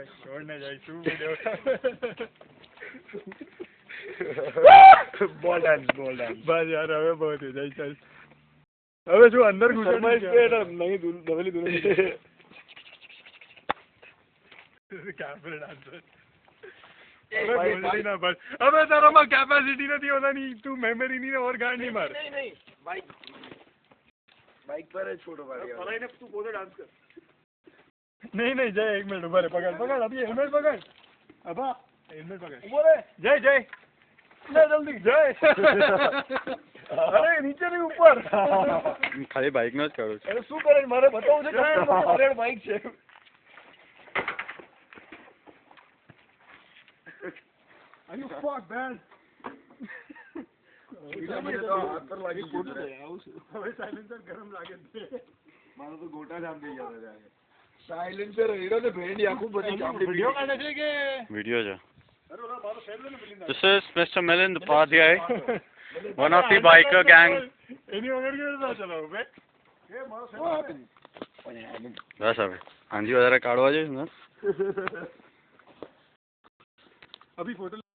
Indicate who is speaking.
Speaker 1: છોડને જાય શું વિડિયો બોલ ડાન્સ બસ યાર હવે બહુ થઈ જાય ચાલ હવે શું અંદર ઘૂસી નહીં દવેલી દૂર કેમેરા ડાન્સર હવે તારામાં કેપેસિટી નથી હોતાની તું મેમરી ની ઓર ગાંડ નહીં માર નહીં બાઇક પર જ ફોટો પાડી પલાઈને તું પોતે ડાન્સ કર નહીં જય એક મિનિટ ઉભા રે પકડ અભી હેલ્મેટ પકડ અબા હેલ્મેટ પકડ ઉભો રે જય લે જલ્દી જય અરે નીચે ની ઉપર
Speaker 2: ખાલી બાઇક નો જ કરું છું
Speaker 1: અરે શું કરે મારે બતાવું છે કે બાઇક છે Are you fuck man?
Speaker 2: This is Mr. Milind Upadhyay, one of the biker gang. બસ હવે હાંજી વધારે કાઢવા જઈશ ને અભી ફોટો